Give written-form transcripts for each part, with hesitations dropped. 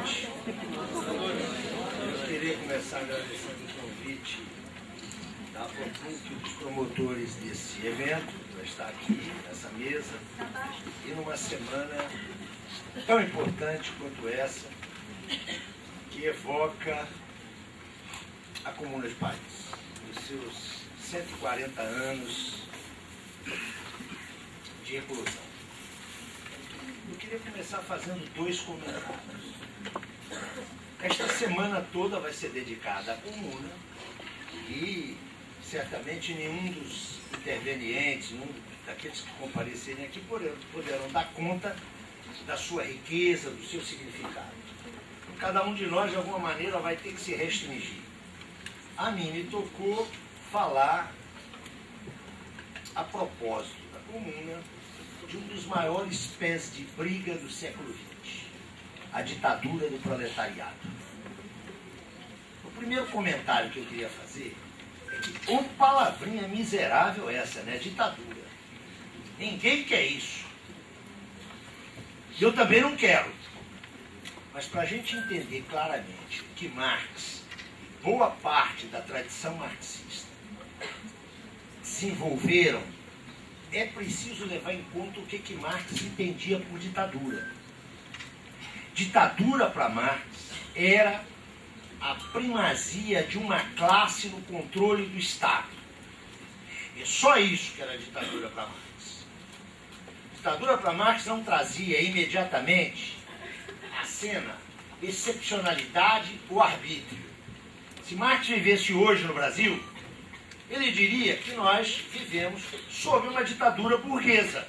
presidente. Eu queria começar agradecendo o convite da PROPUC, dos promotores desse evento, para estar aqui nessa mesa, e numa semana tão importante quanto essa, que evoca a Comuna de Paris, nos seus 140 anos de eclosão. Eu queria começar fazendo dois comentários. Esta semana toda vai ser dedicada à Comuna e certamente nenhum dos intervenientes, nenhum daqueles que comparecerem aqui poderão dar conta da sua riqueza, do seu significado. Cada um de nós, de alguma maneira, vai ter que se restringir. A mim me tocou falar a propósito da Comuna de um dos maiores pés de briga do século XX, a ditadura do proletariado. O primeiro comentário que eu queria fazer é que, ô palavrinha miserável essa, né? Ditadura. Ninguém quer isso. Eu também não quero. Mas para a gente entender claramente o que Marx, boa parte da tradição marxista, desenvolveram, é preciso levar em conta o que Marx entendia por ditadura. Ditadura para Marx era a primazia de uma classe no controle do Estado. É só isso que era ditadura para Marx. Ditadura para Marx não trazia imediatamente a cena excepcionalidade ou arbítrio. Se Marx vivesse hoje no Brasil, ele diria que nós vivemos sob uma ditadura burguesa.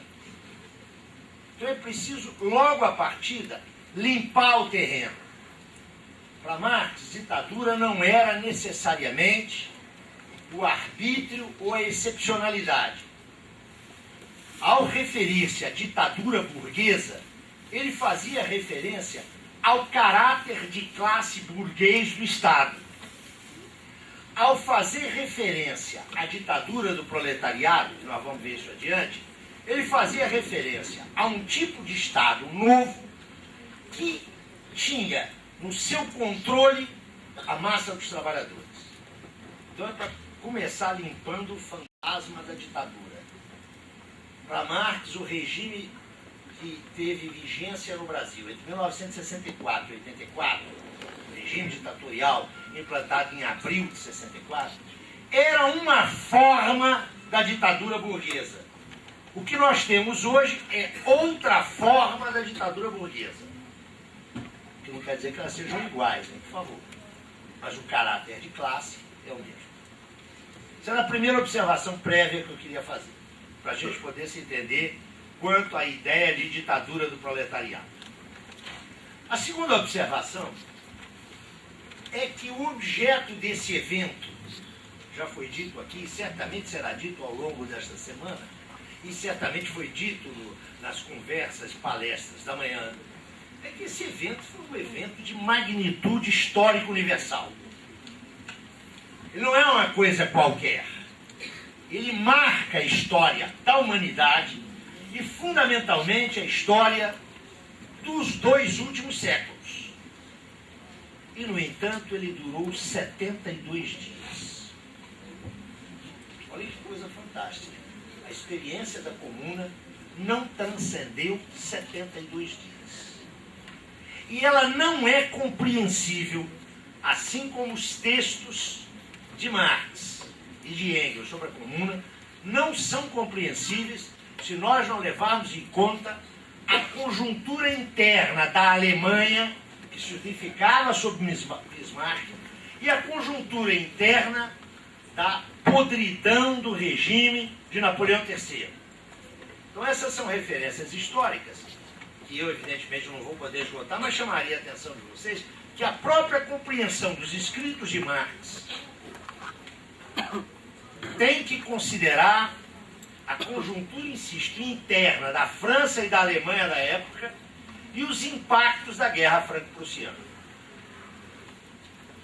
Então é preciso, logo à partida, limpar o terreno. Para Marx, ditadura não era necessariamente o arbítrio ou a excepcionalidade. Ao referir-se à ditadura burguesa, ele fazia referência ao caráter de classe burguês do Estado. Ao fazer referência à ditadura do proletariado, que nós vamos ver isso adiante, ele fazia referência a um tipo de Estado novo que tinha no seu controle a massa dos trabalhadores. Então é para começar limpando o fantasma da ditadura. Para Marx, o regime que teve vigência no Brasil entre 1964 e 84, o regime ditatorial implantado em abril de 64, era uma forma da ditadura burguesa. O que nós temos hoje é outra forma da ditadura burguesa. O que não quer dizer que elas sejam iguais, hein, por favor. Mas o caráter de classe é o mesmo. Essa era a primeira observação prévia que eu queria fazer, para a gente poder se entender quanto à ideia de ditadura do proletariado. A segunda observação é que o objeto desse evento, já foi dito aqui, certamente será dito ao longo desta semana, e certamente foi dito nas conversas, palestras da manhã, é que esse evento foi um evento de magnitude histórica universal. Ele não é uma coisa qualquer. Ele marca a história da humanidade e, fundamentalmente, a história dos 2 últimos séculos. E, no entanto, ele durou 72 dias. Olha que coisa fantástica. A experiência da Comuna não transcendeu 72 dias. E ela não é compreensível, assim como os textos de Marx e de Engels sobre a Comuna não são compreensíveis se nós não levarmos em conta a conjuntura interna da Alemanha, que se unificava sob Bismarck, e a conjuntura interna da podridão do regime de Napoleão III. Então essas são referências históricas, que eu evidentemente não vou poder esgotar, mas chamaria a atenção de vocês que a própria compreensão dos escritos de Marx tem que considerar a conjuntura, insisto, interna da França e da Alemanha da época e os impactos da Guerra Franco-Prussiana.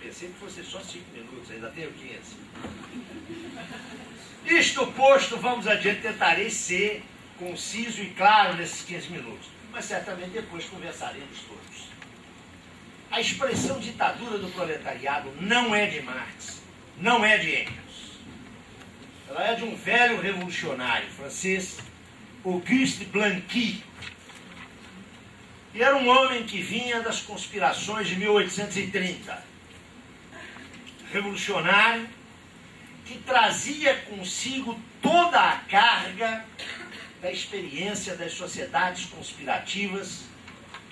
Pensei que fosse só 5 minutos, ainda tenho 15. Isto posto, vamos adiante, tentarei ser conciso e claro nesses 15 minutos, mas certamente depois conversaremos todos. A expressão ditadura do proletariado não é de Marx, não é de Engels. Ela é de um velho revolucionário francês, Auguste Blanqui. E era um homem que vinha das conspirações de 1830. Revolucionário que trazia consigo toda a carga da experiência das sociedades conspirativas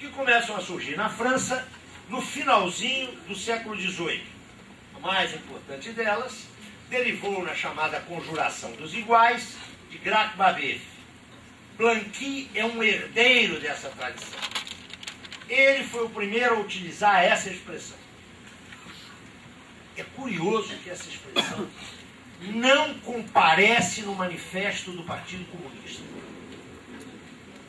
que começam a surgir na França no finalzinho do século XVIII. A mais importante delas derivou na chamada Conjuração dos Iguais, de Grac-Babeuf. Blanqui é um herdeiro dessa tradição. Ele foi o primeiro a utilizar essa expressão. É curioso que essa expressão não comparece no manifesto do Partido Comunista.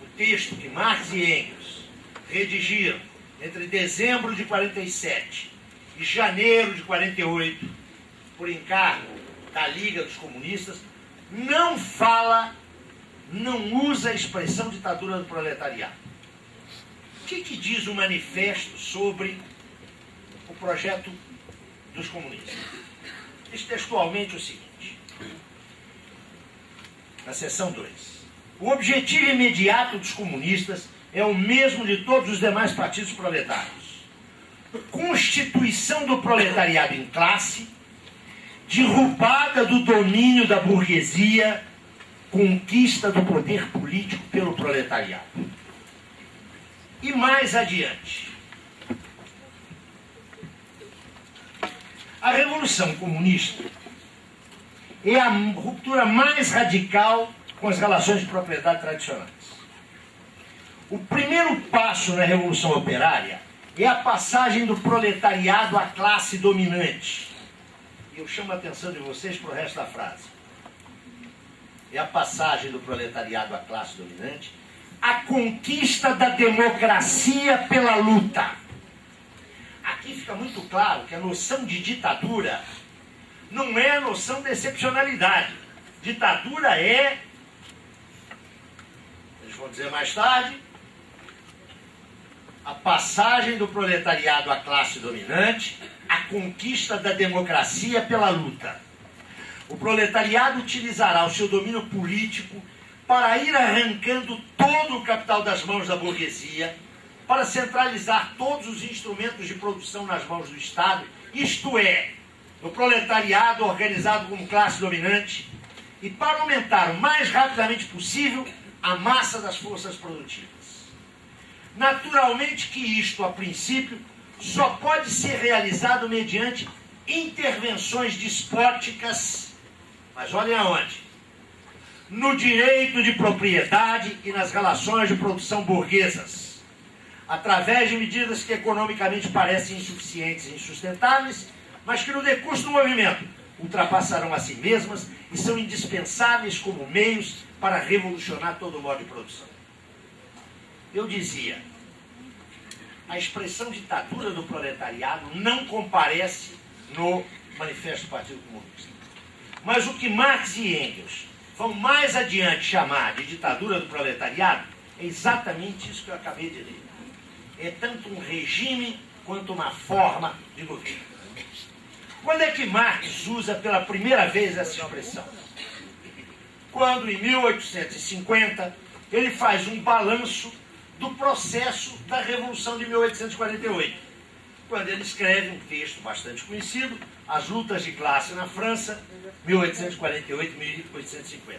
O texto que Marx e Engels redigiram entre dezembro de 47 e janeiro de 48, por encargo da Liga dos Comunistas, não fala, não usa a expressão ditadura do proletariado. O que diz o manifesto sobre o projeto dos comunistas? Diz textualmente o seguinte, na seção 2. O objetivo imediato dos comunistas é o mesmo de todos os demais partidos proletários. Constituição do proletariado em classe, derrubada do domínio da burguesia, conquista do poder político pelo proletariado. E mais adiante, a Revolução Comunista é a ruptura mais radical com as relações de propriedade tradicionais. O primeiro passo na Revolução Operária é a passagem do proletariado à classe dominante. E eu chamo a atenção de vocês para o resto da frase. É a passagem do proletariado à classe dominante, a conquista da democracia pela luta. Aqui fica muito claro que a noção de ditadura não é a noção de excepcionalidade. Ditadura é, eles vão dizer mais tarde, a passagem do proletariado à classe dominante, a conquista da democracia pela luta. O proletariado utilizará o seu domínio político para ir arrancando todo o capital das mãos da burguesia, para centralizar todos os instrumentos de produção nas mãos do Estado, isto é, do proletariado organizado como classe dominante, e para aumentar o mais rapidamente possível a massa das forças produtivas. Naturalmente que isto, a princípio, só pode ser realizado mediante intervenções despóticas, mas olhem aonde? No direito de propriedade e nas relações de produção burguesas, através de medidas que economicamente parecem insuficientes e insustentáveis, mas que no decurso do movimento ultrapassarão a si mesmas e são indispensáveis como meios para revolucionar todo o modo de produção. Eu dizia, a expressão ditadura do proletariado não comparece no Manifesto do Partido Comunista. Mas o que Marx e Engels vão mais adiante chamar de ditadura do proletariado é exatamente isso que eu acabei de ler. É tanto um regime quanto uma forma de governo. Quando é que Marx usa pela primeira vez essa expressão? Quando, em 1850, ele faz um balanço do processo da Revolução de 1848, quando ele escreve um texto bastante conhecido, As Lutas de Classe na França, 1848-1850.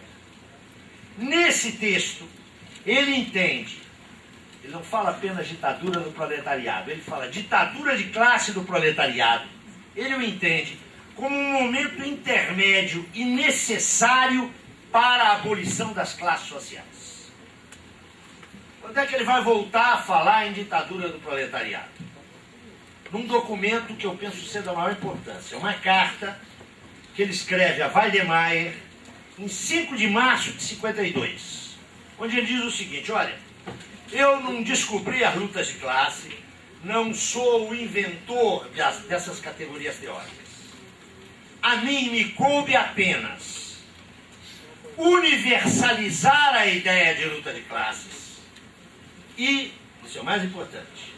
Nesse texto, ele entende, ele não fala apenas ditadura do proletariado, ele fala ditadura de classe do proletariado, ele o entende como um momento intermédio e necessário para a abolição das classes sociais. Quando é que ele vai voltar a falar em ditadura do proletariado? Num documento que eu penso ser da maior importância, uma carta que ele escreve a Weidemeier em 5 de março de 52, onde ele diz o seguinte, olha, eu não descobri as lutas de classe, não sou o inventor dessas categorias teóricas. A mim me coube apenas universalizar a ideia de luta de classes e, isso é o mais importante,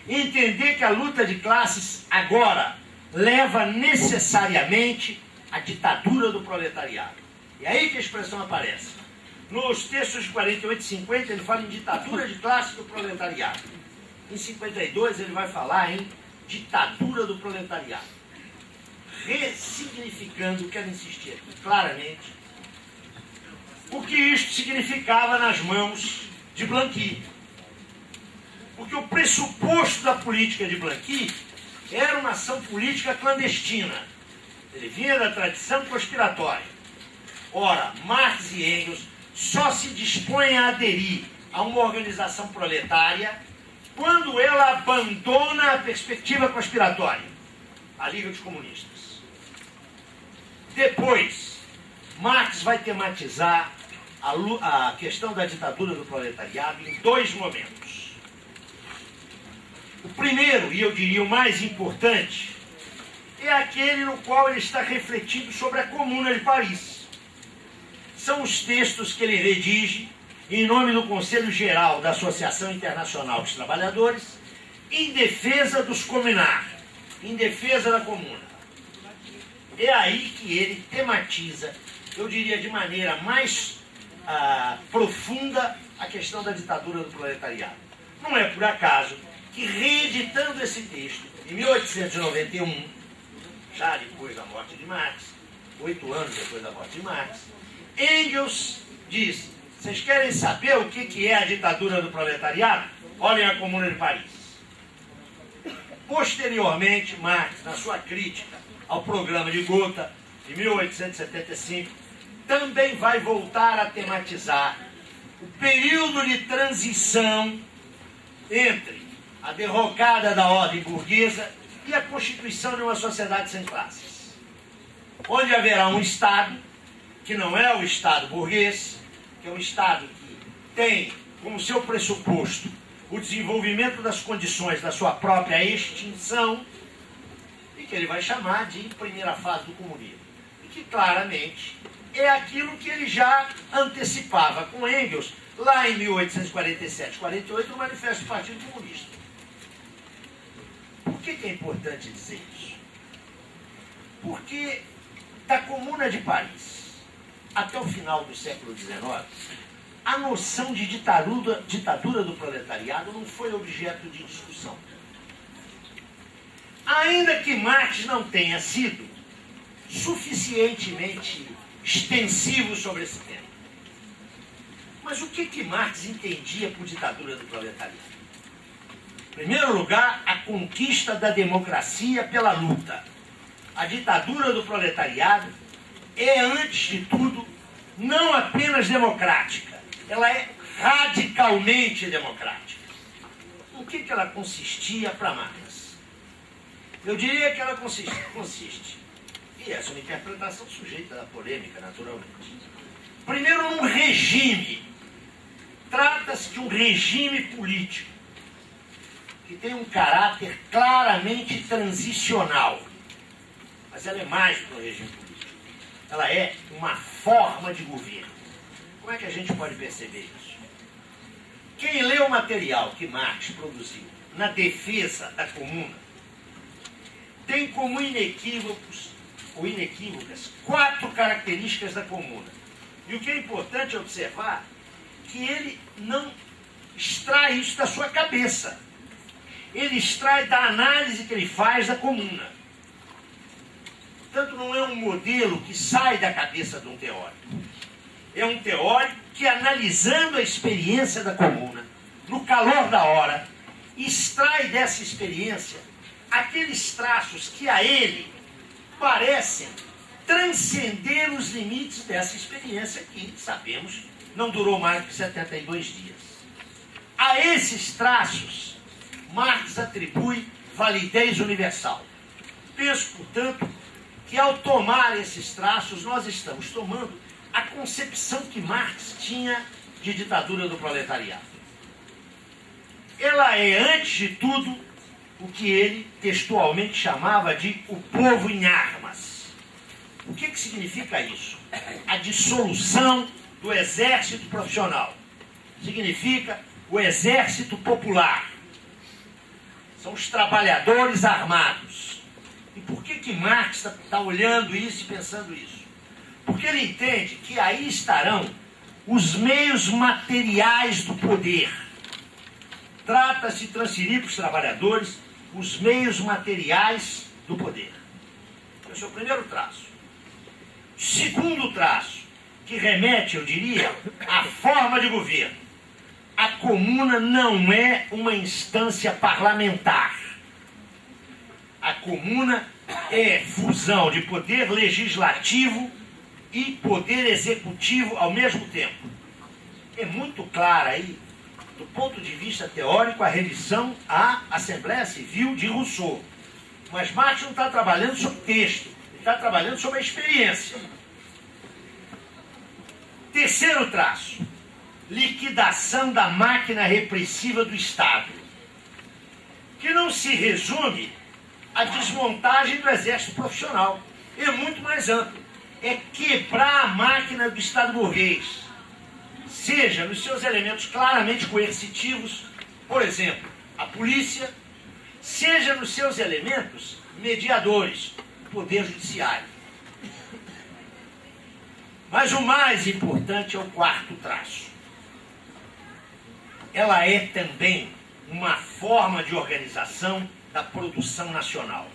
entender que a luta de classes agora leva necessariamente à ditadura do proletariado. E aí que a expressão aparece. Nos textos de 48 e 50 ele fala em ditadura de classe do proletariado. Em 52 ele vai falar em ditadura do proletariado. Ressignificando, quero insistir aqui claramente, o que isto significava nas mãos de Blanqui. Porque o pressuposto da política de Blanqui era uma ação política clandestina. Ele vinha da tradição conspiratória. Ora, Marx e Engels só se dispõem a aderir a uma organização proletária quando ela abandona a perspectiva conspiratória, a Liga dos Comunistas. Depois, Marx vai tematizar a questão da ditadura do proletariado em dois momentos. O primeiro, e eu diria o mais importante, é aquele no qual ele está refletindo sobre a Comuna de Paris. São os textos que ele redige em nome do Conselho Geral da Associação Internacional dos Trabalhadores, em defesa dos comunar, em defesa da comuna. É aí que ele tematiza, eu diria de maneira mais profunda, a questão da ditadura do proletariado. Não é por acaso que, reeditando esse texto, em 1891, já depois da morte de Marx, 8 anos depois da morte de Marx, Engels diz: vocês querem saber o que é a ditadura do proletariado? Olhem a Comuna de Paris. Posteriormente, Marx, na sua crítica ao programa de Gotha, de 1875, também vai voltar a tematizar o período de transição entre a derrocada da ordem burguesa e a constituição de uma sociedade sem classes, onde haverá um Estado que não é o Estado burguês, que é um Estado que tem como seu pressuposto o desenvolvimento das condições da sua própria extinção, e que ele vai chamar de primeira fase do comunismo. E que claramente é aquilo que ele já antecipava com Engels, lá em 1847-48, no Manifesto do Partido Comunista. Por que é importante dizer isso? Porque da Comuna de Paris até o final do século XIX, a noção de ditadura do proletariado não foi objeto de discussão. Ainda que Marx não tenha sido suficientemente extensivo sobre esse tema. Mas o que Marx entendia por ditadura do proletariado? Em primeiro lugar, a conquista da democracia pela luta. A ditadura do proletariado é, antes de tudo, não apenas democrática, ela é radicalmente democrática. O que ela consistia para Marx? Eu diria que ela consiste, e essa é uma interpretação sujeita à polêmica, naturalmente. Primeiro, num regime. Trata-se de um regime político que tem um caráter claramente transicional. Mas ela é mais do que um regime político. Ela é uma forma de governo. Como é que a gente pode perceber isso? Quem lê o material que Marx produziu na defesa da comuna tem como inequívocas 4 características da comuna. E o que é importante observar é que ele não extrai isso da sua cabeça. Ele extrai da análise que ele faz da comuna. Portanto, não é um modelo que sai da cabeça de um teórico. É um teórico que, analisando a experiência da comuna, no calor da hora, extrai dessa experiência aqueles traços que a ele parecem transcender os limites dessa experiência que, sabemos, não durou mais que 72 dias. A esses traços, Marx atribui validez universal. Penso, portanto, que ao tomar esses traços, nós estamos tomando a concepção que Marx tinha de ditadura do proletariado. Ela é, antes de tudo, o que ele textualmente chamava de o povo em armas. O que significa isso? A dissolução do exército profissional. Significa o exército popular. São os trabalhadores armados. E por que Marx está olhando isso e pensando isso? Porque ele entende que aí estarão os meios materiais do poder. Trata-se de transferir para os trabalhadores os meios materiais do poder. Esse é o primeiro traço. Segundo traço, que remete, eu diria, à forma de governo. A comuna não é uma instância parlamentar. A comuna é fusão de poder legislativo e poder executivo ao mesmo tempo. É muito clara aí, do ponto de vista teórico, a revisão à Assembleia Civil de Rousseau. Mas Marx não está trabalhando sobre texto, ele está trabalhando sobre a experiência. Terceiro traço, liquidação da máquina repressiva do Estado, que não se resume à desmontagem do exército profissional. É muito mais amplo. É quebrar a máquina do Estado burguês, seja nos seus elementos claramente coercitivos, por exemplo, a polícia, seja nos seus elementos mediadores, o poder judiciário. Mas o mais importante é o quarto traço. Ela é também uma forma de organização da produção nacional.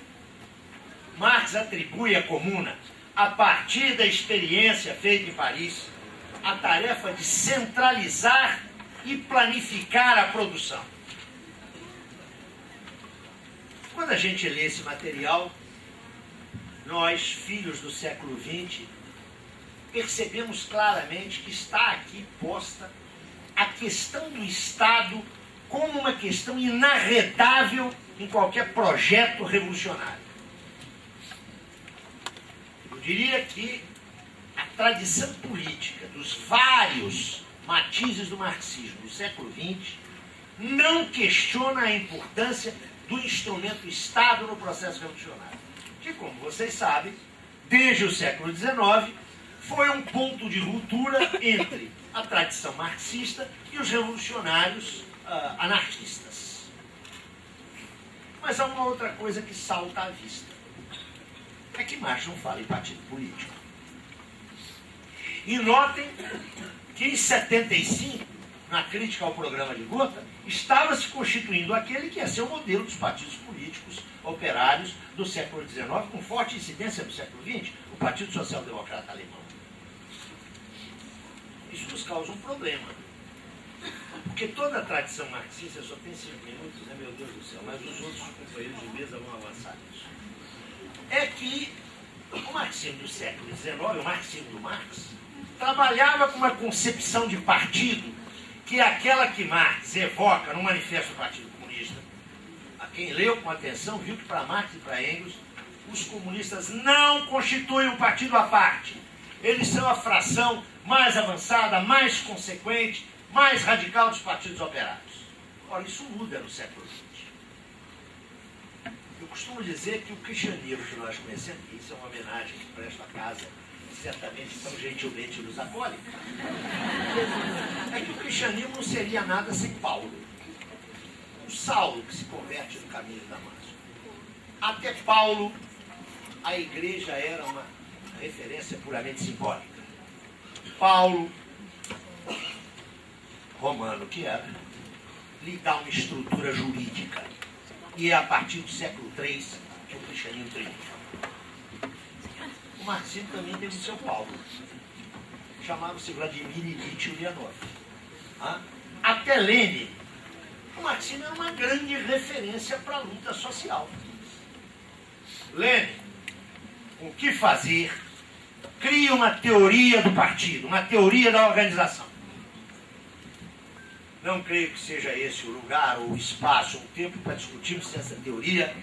Marx atribui à comuna, a partir da experiência feita em Paris, a tarefa de centralizar e planificar a produção. Quando a gente lê esse material, nós, filhos do século XX, percebemos claramente que está aqui posta a questão do Estado como uma questão inarredável em qualquer projeto revolucionário. Eu diria que a tradição política dos vários matizes do marxismo do século XX não questiona a importância do instrumento Estado no processo revolucionário, que, como vocês sabem, desde o século XIX, foi um ponto de ruptura entre a tradição marxista e os revolucionários anarquistas. Mas há uma outra coisa que salta à vista. É que Marx não fala em partido político. E notem que em 75, na crítica ao programa de Gotha, estava se constituindo aquele que ia ser o modelo dos partidos políticos operários do século XIX, com forte incidência no século XX, o Partido Social Democrata Alemão. Isso nos causa um problema. Porque toda a tradição marxista, só tem 5 minutos, né, meu Deus do céu, mas os outros companheiros de mesa vão avançar nisso. É que o marxismo do século XIX, o marxismo do Marx, trabalhava com uma concepção de partido que é aquela que Marx evoca no Manifesto do Partido Comunista. A quem leu com atenção viu que para Marx e para Engels, os comunistas não constituem um partido à parte. Eles são a fração mais avançada, mais consequente, mais radical dos partidos operários. Ora, isso muda no século XX. Eu costumo dizer que o cristianismo que nós conhecemos, e isso é uma homenagem que presto à casa, certamente tão gentilmente nos acolhe, é que o cristianismo não seria nada sem Paulo. O Saulo que se converte no caminho de Damasco. Até Paulo, a igreja era uma referência puramente simbólica. Paulo, romano que era, lhe dá uma estrutura jurídica. E é a partir do século III que o cristianismo triunfa. O marxismo também teve o seu Paulo. Chamava-se Vladimir Ilyich Ulyanov. Até Lenin, o marxismo era uma grande referência para a luta social. Lenin, o que fazer, cria uma teoria do partido, uma teoria da organização. Não creio que seja esse o lugar, ou o espaço, ou o tempo para discutirmos se essa teoria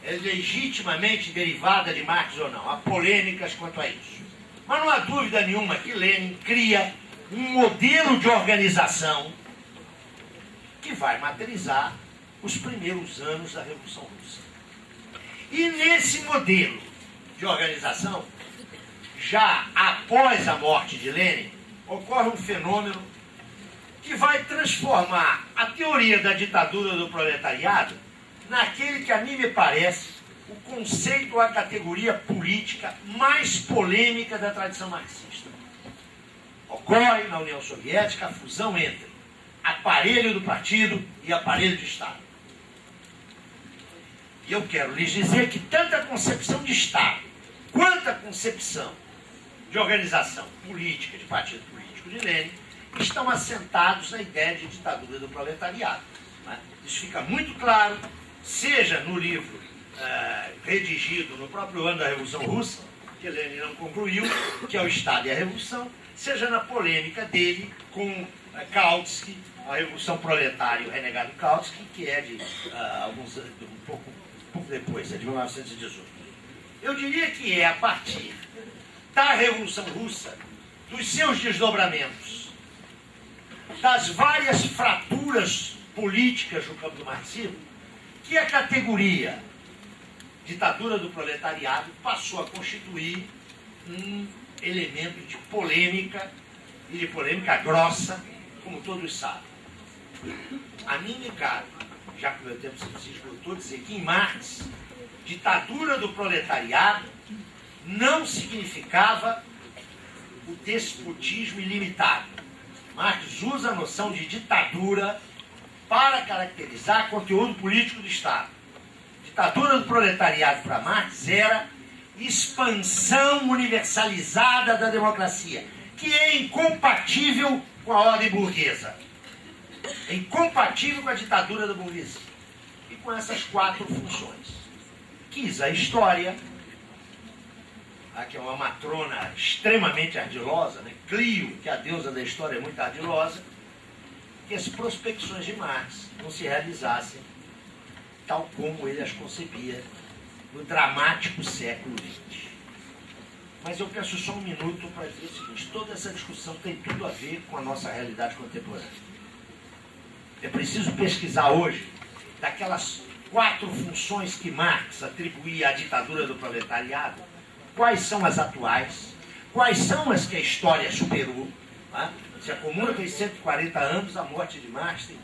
é legitimamente derivada de Marx ou não. Há polêmicas quanto a isso. Mas não há dúvida nenhuma que Lenin cria um modelo de organização que vai materializar os primeiros anos da Revolução Russa. E nesse modelo de organização, já após a morte de Lenin, ocorre um fenômeno que vai transformar a teoria da ditadura do proletariado naquele que a mim me parece o conceito ou a categoria política mais polêmica da tradição marxista. Ocorre na União Soviética a fusão entre aparelho do partido e aparelho de Estado. E eu quero lhes dizer que tanto a concepção de Estado quanto a concepção de organização política, de partido político de Lênin, estão assentados na ideia de ditadura do proletariado. Né? Isso fica muito claro, seja no livro redigido no próprio ano da Revolução Russa, que Lênin não concluiu, que é o Estado e a Revolução, seja na polêmica dele com Kautsky, a Revolução Proletária, o renegado Kautsky, que é de um pouco depois, é de 1918. Eu diria que é a partir da Revolução Russa, dos seus desdobramentos, das várias fraturas políticas no campo do marxismo, que a categoria ditadura do proletariado passou a constituir um elemento de polêmica, e de polêmica grossa, como todos sabem. A mim me cabe, já que o meu tempo se esgotou, dizer que em Marx, ditadura do proletariado não significava o despotismo ilimitado. Marx usa a noção de ditadura para caracterizar conteúdo político do Estado. Ditadura do proletariado para Marx era expansão universalizada da democracia, que é incompatível com a ordem burguesa. É incompatível com a ditadura da burguesia. E com essas 4 funções. Quis a história, que é uma matrona extremamente ardilosa, né? Clio, que é a deusa da história, é muito ardilosa, que as prospecções de Marx não se realizassem tal como ele as concebia no dramático século XX. Mas eu peço só um minuto para dizer o seguinte: toda essa discussão tem tudo a ver com a nossa realidade contemporânea. É preciso pesquisar hoje, daquelas 4 funções que Marx atribuía à ditadura do proletariado, quais são as atuais, quais são as que a história superou. Né? Se a Comuna tem 140 anos, a morte de Marx tem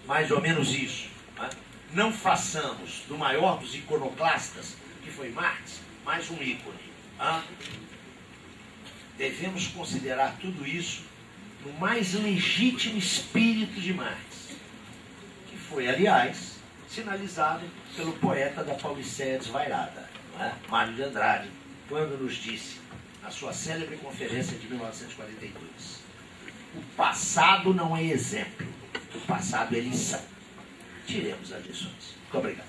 mais ou menos isso. Né? Não façamos do maior dos iconoclastas, que foi Marx, mais um ícone. Né? Devemos considerar tudo isso no mais legítimo espírito de Marx, que foi, aliás, sinalizado pelo poeta da Pauliceia Desvairada, né? Mário de Andrade, quando nos disse, na sua célebre conferência de 1942, o passado não é exemplo, o passado é lição. Tiremos as lições. Muito obrigado.